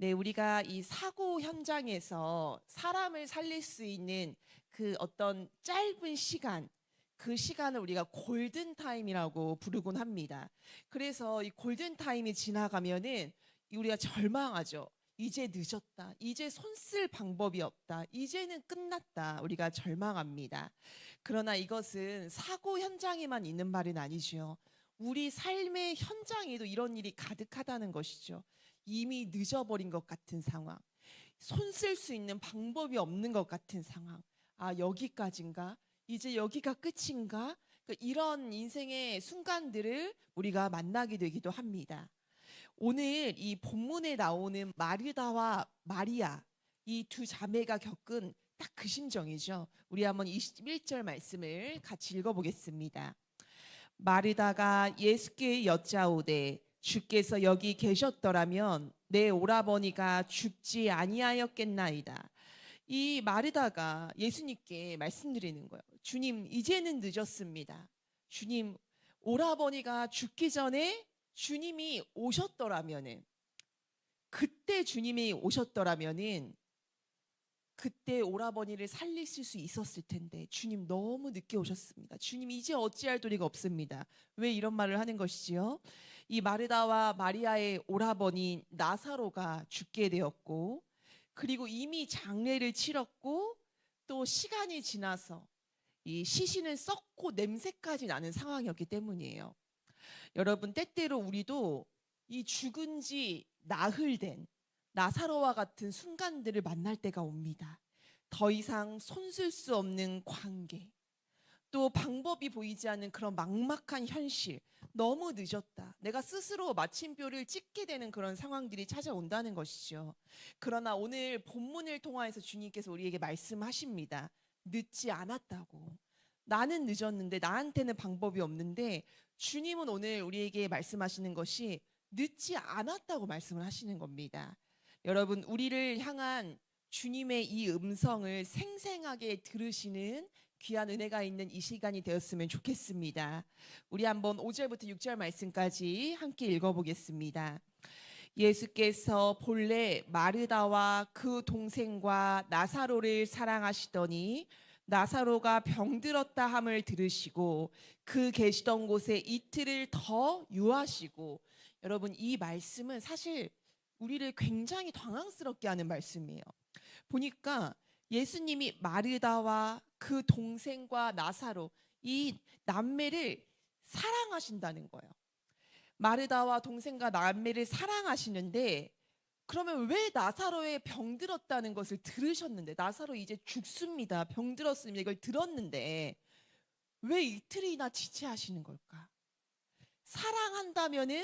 네, 우리가 이 사고 현장에서 사람을 살릴 수 있는 그 어떤 짧은 시간, 그 시간을 우리가 골든 타임이라고 부르곤 합니다. 그래서 이 골든 타임이 지나가면은 우리가 절망하죠. 이제 늦었다. 이제 손 쓸 방법이 없다. 이제는 끝났다. 우리가 절망합니다. 그러나 이것은 사고 현장에만 있는 말은 아니죠. 우리 삶의 현장에도 이런 일이 가득하다는 것이죠. 이미 늦어버린 것 같은 상황, 손 쓸 수 있는 방법이 없는 것 같은 상황. 아, 여기까지인가? 이제 여기가 끝인가? 이런 인생의 순간들을 우리가 만나게 되기도 합니다. 오늘 이 본문에 나오는 마르다와 마리아, 이 두 자매가 겪은 딱 그 심정이죠. 우리 한번 21절 말씀을 같이 읽어보겠습니다. 마르다가 예수께 여짜오되 주께서 여기 계셨더라면 내 오라버니가 죽지 아니하였겠나이다. 이 마르다가 예수님께 말씀드리는 거예요. 주님, 이제는 늦었습니다. 주님, 오라버니가 죽기 전에 주님이 오셨더라면은, 그때 주님이 오셨더라면은 그때 오라버니를 살리실 수 있었을 텐데 주님 너무 늦게 오셨습니다. 주님 이제 어찌할 도리가 없습니다. 왜 이런 말을 하는 것이지요? 이 마르다와 마리아의 오라버니 나사로가 죽게 되었고, 그리고 이미 장례를 치렀고, 또 시간이 지나서 이 시신은 썩고 냄새까지 나는 상황이었기 때문이에요. 여러분, 때때로 우리도 이 죽은 지 나흘 된 나사로와 같은 순간들을 만날 때가 옵니다. 더 이상 손쓸 수 없는 관계, 또 방법이 보이지 않는 그런 막막한 현실, 너무 늦었다. 내가 스스로 마침표를 찍게 되는 그런 상황들이 찾아온다는 것이죠. 그러나 오늘 본문을 통하여서 주님께서 우리에게 말씀하십니다. 늦지 않았다고. 나는 늦었는데, 나한테는 방법이 없는데, 주님은 오늘 우리에게 말씀하시는 것이 늦지 않았다고 말씀을 하시는 겁니다. 여러분, 우리를 향한 주님의 이 음성을 생생하게 들으시는 귀한 은혜가 있는 이 시간이 되었으면 좋겠습니다. 우리 한번 5절부터 6절 말씀까지 함께 읽어보겠습니다. 예수께서 본래 마르다와 그 동생과 나사로를 사랑하시더니 나사로가 병들었다 함을 들으시고 그 계시던 곳에 이틀을 더 유하시고. 여러분, 이 말씀은 사실 우리를 굉장히 당황스럽게 하는 말씀이에요. 보니까 예수님이 마르다와 그 동생과 나사로, 이 남매를 사랑하신다는 거예요. 마르다와 동생과 남매를 사랑하시는데, 그러면 왜 나사로의 병들었다는 것을 들으셨는데, 나사로 이제 죽습니다, 병들었습니다, 이걸 들었는데 왜 이틀이나 지체하시는 걸까? 사랑한다면은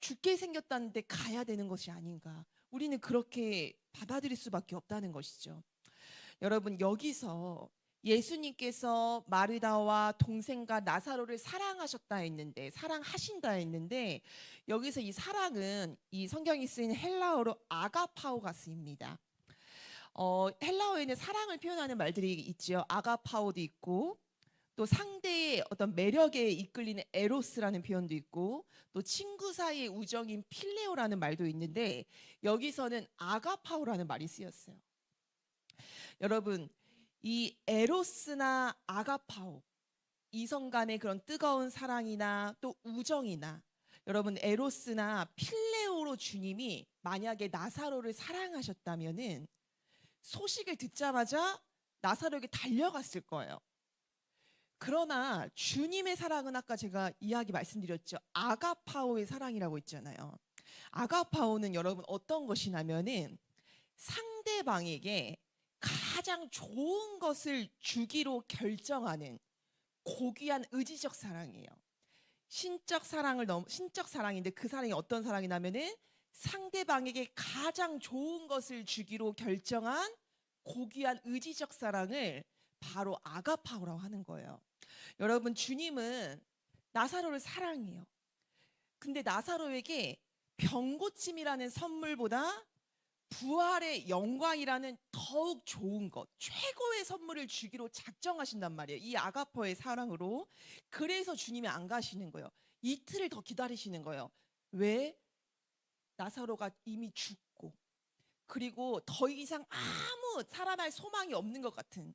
죽게 생겼다는데 가야 되는 것이 아닌가? 우리는 그렇게 받아들일 수밖에 없다는 것이죠. 여러분, 여기서 예수님께서 마르다와 동생과 나사로를 사랑하셨다 했는데, 사랑하신다 했는데, 여기서 이 사랑은 이 성경이 쓰인 헬라어로 아가파오가 쓰입니다. 헬라어에는 사랑을 표현하는 말들이 있죠. 아가파오도 있고, 또 상대의 어떤 매력에 이끌리는 에로스라는 표현도 있고, 또 친구 사이의 우정인 필레오라는 말도 있는데, 여기서는 아가파오라는 말이 쓰였어요. 여러분, 이 에로스나 아가파오, 이성 간의 그런 뜨거운 사랑이나 또 우정이나, 여러분, 에로스나 필레오로 주님이 만약에 나사로를 사랑하셨다면은 소식을 듣자마자 나사로에게 달려갔을 거예요. 그러나 주님의 사랑은 아까 제가 이야기 말씀드렸죠. 아가파오의 사랑이라고 있잖아요. 아가파오는 여러분 어떤 것이냐면은 상대방에게 가장 좋은 것을 주기로 결정하는 고귀한 의지적 사랑이에요. 신적 사랑인데, 그 사랑이 어떤 사랑이냐면은 상대방에게 가장 좋은 것을 주기로 결정한 고귀한 의지적 사랑을 바로 아가파오라고 하는 거예요. 여러분, 주님은 나사로를 사랑해요. 근데 나사로에게 병고침이라는 선물보다 부활의 영광이라는 더욱 좋은 것, 최고의 선물을 주기로 작정하신단 말이에요. 이 아가퍼의 사랑으로. 그래서 주님이 안 가시는 거예요. 이틀을 더 기다리시는 거예요. 왜? 나사로가 이미 죽고 그리고 더 이상 아무 살아날 소망이 없는 것 같은,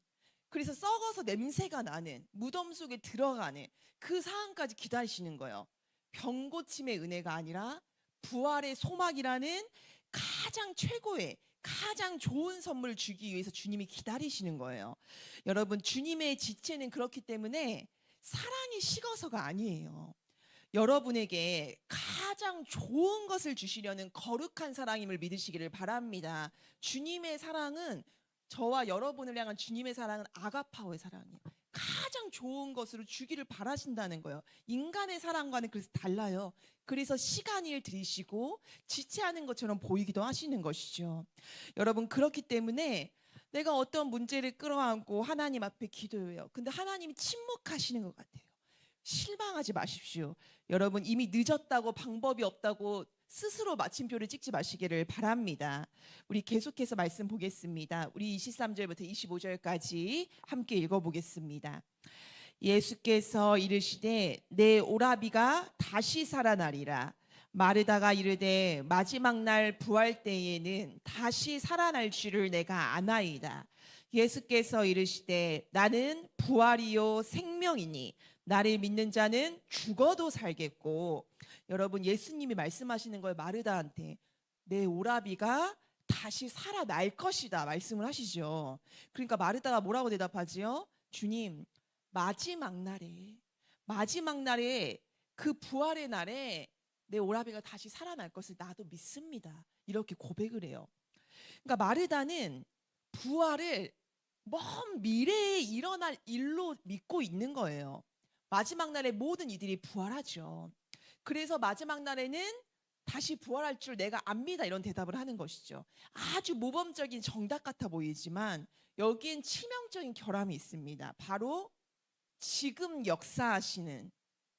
그래서 썩어서 냄새가 나는 무덤 속에 들어가는 그 상황까지 기다리시는 거예요. 병 고침의 은혜가 아니라 부활의 소망이라는 가장 최고의 가장 좋은 선물을 주기 위해서 주님이 기다리시는 거예요. 여러분, 주님의 지체는 그렇기 때문에 사랑이 식어서가 아니에요. 여러분에게 가장 좋은 것을 주시려는 거룩한 사랑임을 믿으시기를 바랍니다. 주님의 사랑은, 저와 여러분을 향한 주님의 사랑은 아가파오의 사랑이에요. 가장 좋은 것으로 주기를 바라신다는 거예요. 인간의 사랑과는 그래서 달라요. 그래서 시간을 들이시고 지체하는 것처럼 보이기도 하시는 것이죠. 여러분, 그렇기 때문에 내가 어떤 문제를 끌어안고 하나님 앞에 기도해요. 근데 하나님이 침묵하시는 것 같아요. 실망하지 마십시오. 여러분, 이미 늦었다고 방법이 없다고 스스로 마침표를 찍지 마시기를 바랍니다. 우리 계속해서 말씀 보겠습니다. 우리 23절부터 25절까지 함께 읽어보겠습니다. 예수께서 이르시되 내 오라비가 다시 살아나리라. 마르다가 이르되 마지막 날 부활 때에는 다시 살아날 줄을 내가 아나이다. 예수께서 이르시되 나는 부활이요 생명이니 나를 믿는 자는 죽어도 살겠고. 여러분, 예수님이 말씀하시는 거예요. 마르다한테 내 오라비가 다시 살아날 것이다 말씀을 하시죠. 그러니까 마르다가 뭐라고 대답하지요? 주님, 마지막 날에 그 부활의 날에 내 오라비가 다시 살아날 것을 나도 믿습니다. 이렇게 고백을 해요. 그러니까 마르다는 부활을 먼 미래에 일어날 일로 믿고 있는 거예요. 마지막 날에 모든 이들이 부활하죠. 그래서 마지막 날에는 다시 부활할 줄 내가 압니다. 이런 대답을 하는 것이죠. 아주 모범적인 정답 같아 보이지만 여기엔 치명적인 결함이 있습니다. 바로 지금 역사하시는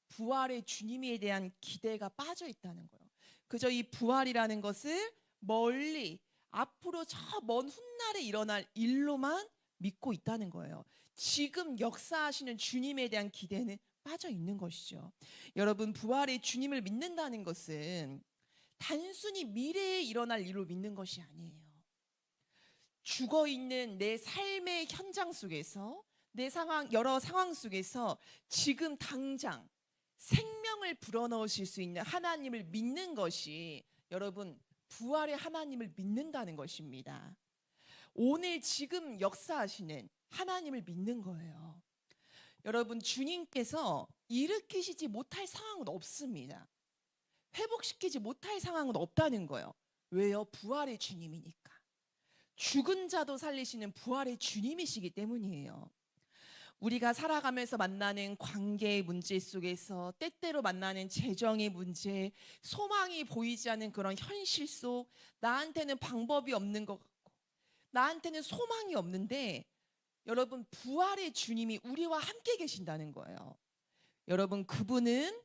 부활의 주님에 대한 기대가 빠져 있다는 거예요. 그저 이 부활이라는 것을 멀리 앞으로 저 먼 훗날에 일어날 일로만 믿고 있다는 거예요. 지금 역사하시는 주님에 대한 기대는 빠져 있는 것이죠. 여러분, 부활의 주님을 믿는다는 것은 단순히 미래에 일어날 일로 믿는 것이 아니에요. 죽어 있는 내 삶의 현장 속에서, 내 상황, 여러 상황 속에서 지금 당장 생명을 불어넣으실 수 있는 하나님을 믿는 것이, 여러분, 부활의 하나님을 믿는다는 것입니다. 오늘 지금 역사하시는 하나님을 믿는 거예요. 여러분, 주님께서 일으키시지 못할 상황은 없습니다. 회복시키지 못할 상황은 없다는 거예요. 왜요? 부활의 주님이니까. 죽은 자도 살리시는 부활의 주님이시기 때문이에요. 우리가 살아가면서 만나는 관계의 문제 속에서, 때때로 만나는 재정의 문제, 소망이 보이지 않는 그런 현실 속, 나한테는 방법이 없는 것 같고 나한테는 소망이 없는데, 여러분, 부활의 주님이 우리와 함께 계신다는 거예요. 여러분, 그분은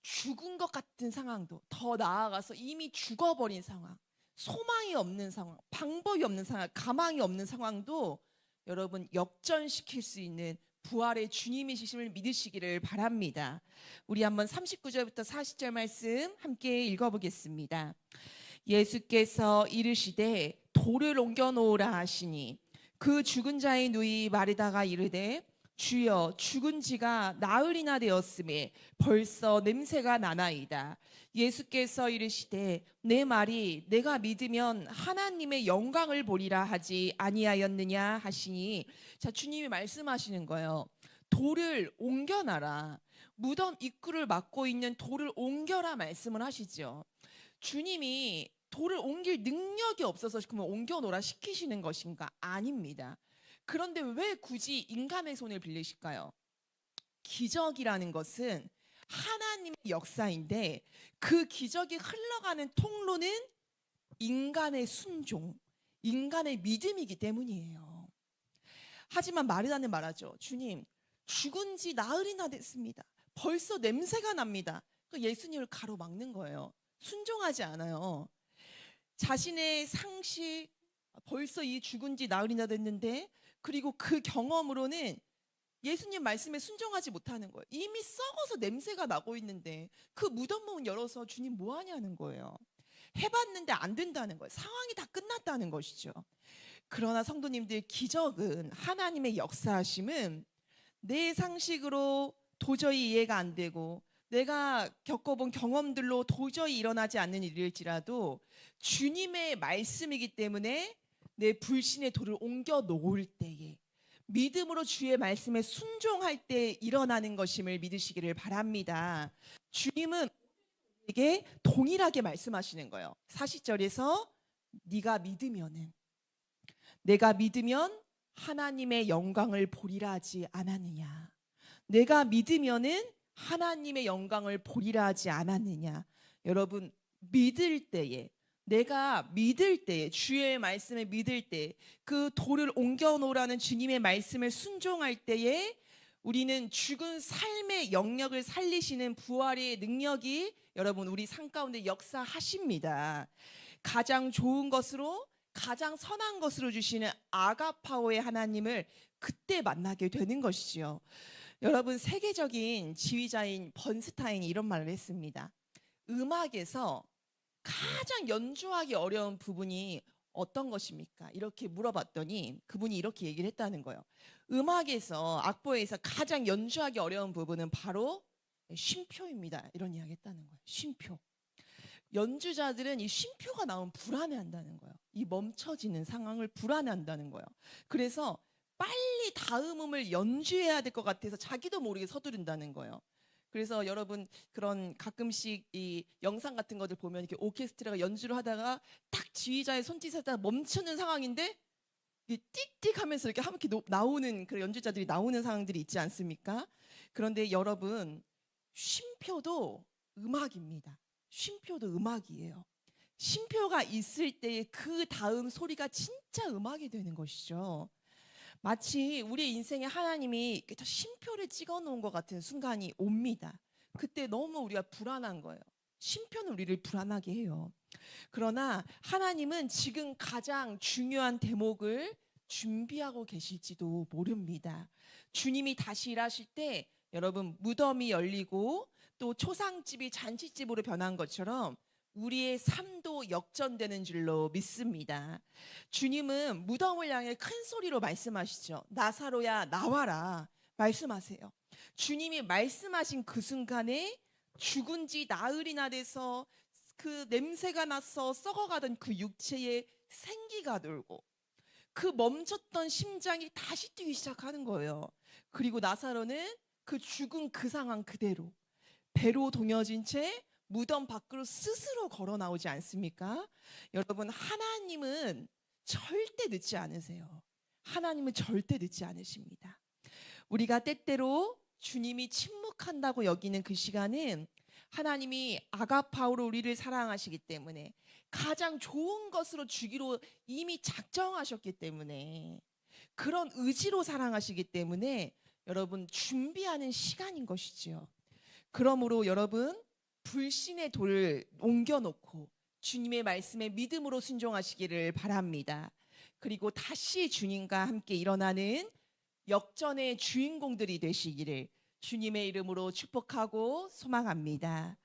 죽은 것 같은 상황도, 더 나아가서 이미 죽어버린 상황, 소망이 없는 상황, 방법이 없는 상황, 가망이 없는 상황도 여러분 역전시킬 수 있는 부활의 주님이심을 믿으시기를 바랍니다. 우리 한번 39절부터 40절 말씀 함께 읽어보겠습니다. 예수께서 이르시되 돌을 옮겨 놓으라 하시니 그 죽은 자의 누이 마르다가 이르되 주여, 죽은 지가 나흘이나 되었음에 벌써 냄새가 나나이다. 예수께서 이르시되 내 말이 내가 믿으면 하나님의 영광을 보리라 하지 아니하였느냐 하시니, 자, 주님이 말씀하시는 거예요. 돌을 옮겨놔라. 무덤 입구를 막고 있는 돌을 옮겨라 말씀을 하시죠. 주님이 돌을 옮길 능력이 없어서 그러면 옮겨놓으라 시키시는 것인가? 아닙니다. 그런데 왜 굳이 인간의 손을 빌리실까요? 기적이라는 것은 하나님의 역사인데 그 기적이 흘러가는 통로는 인간의 순종, 인간의 믿음이기 때문이에요. 하지만 마르다는 말하죠. 주님, 죽은 지 나흘이나 됐습니다. 벌써 냄새가 납니다. 예수님을 가로막는 거예요. 순종하지 않아요. 자신의 상식, 벌써 이 죽은 지 나흘이나 됐는데, 그리고 그 경험으로는 예수님 말씀에 순종하지 못하는 거예요. 이미 썩어서 냄새가 나고 있는데 그 무덤 문 열어서 주님 뭐 하냐는 거예요. 해봤는데 안 된다는 거예요. 상황이 다 끝났다는 것이죠. 그러나 성도님들, 기적은, 하나님의 역사하심은 내 상식으로 도저히 이해가 안 되고 내가 겪어본 경험들로 도저히 일어나지 않는 일일지라도 주님의 말씀이기 때문에 내 불신의 돌을 옮겨 놓을 때에, 믿음으로 주의 말씀에 순종할 때 일어나는 것임을 믿으시기를 바랍니다. 주님은 우리에게 동일하게 말씀하시는 거예요. 40절에서 네가 믿으면은, 내가 믿으면 하나님의 영광을 보리라 하지 않았느냐. 내가 믿으면은 하나님의 영광을 보리라 하지 않았느냐. 여러분, 믿을 때에, 내가 믿을 때에, 주의 말씀을 믿을 때, 그 돌을 옮겨 놓으라는 주님의 말씀을 순종할 때에 우리는 죽은 삶의 영역을 살리시는 부활의 능력이 여러분 우리 삶 가운데 역사하십니다. 가장 좋은 것으로, 가장 선한 것으로 주시는 아가파오의 하나님을 그때 만나게 되는 것이지요. 여러분, 세계적인 지휘자인 번스타인이 이런 말을 했습니다. 음악에서 가장 연주하기 어려운 부분이 어떤 것입니까? 이렇게 물어봤더니 그분이 이렇게 얘기를 했다는 거예요. 음악에서, 악보에서 가장 연주하기 어려운 부분은 바로 쉼표입니다. 이런 이야기 했다는 거예요. 쉼표. 연주자들은 이 쉼표가 나오면 불안해한다는 거예요. 이 멈춰지는 상황을 불안해한다는 거예요. 그래서 빨리 다음 음을 연주해야 될 것 같아서 자기도 모르게 서두른다는 거예요. 그래서 여러분, 그런 가끔씩 이 영상 같은 것들 보면 이렇게 오케스트라가 연주를 하다가 딱 지휘자의 손짓에 따라 멈추는 상황인데 띡띡 하면서 이렇게 함께 나오는, 그런 연주자들이 나오는 상황들이 있지 않습니까? 그런데 여러분, 쉼표도 음악입니다. 쉼표도 음악이에요. 쉼표가 있을 때 그 다음 소리가 진짜 음악이 되는 것이죠. 마치 우리 인생에 하나님이 쉼표를 찍어 놓은 것 같은 순간이 옵니다. 그때 너무 우리가 불안한 거예요. 쉼표는 우리를 불안하게 해요. 그러나 하나님은 지금 가장 중요한 대목을 준비하고 계실지도 모릅니다. 주님이 다시 일하실 때 여러분, 무덤이 열리고 또 초상집이 잔치집으로 변한 것처럼 우리의 삶도 역전되는 줄로 믿습니다. 주님은 무덤을 향해 큰 소리로 말씀하시죠. 나사로야, 나와라. 말씀하세요. 주님이 말씀하신 그 순간에 죽은 지 나흘이나 돼서 그 냄새가 나서 썩어가던 그 육체에 생기가 돌고 그 멈췄던 심장이 다시 뛰기 시작하는 거예요. 그리고 나사로는 그 죽은 그 상황 그대로 배로 동여진 채 무덤 밖으로 스스로 걸어 나오지 않습니까? 여러분, 하나님은 절대 늦지 않으세요. 하나님은 절대 늦지 않으십니다. 우리가 때때로 주님이 침묵한다고 여기는 그 시간은 하나님이 아가파오로 우리를 사랑하시기 때문에, 가장 좋은 것으로 주기로 이미 작정하셨기 때문에, 그런 의지로 사랑하시기 때문에 여러분 준비하는 시간인 것이지요. 그러므로 여러분, 불신의 돌을 옮겨놓고 주님의 말씀에 믿음으로 순종하시기를 바랍니다. 그리고 다시 주님과 함께 일어나는 역전의 주인공들이 되시기를 주님의 이름으로 축복하고 소망합니다.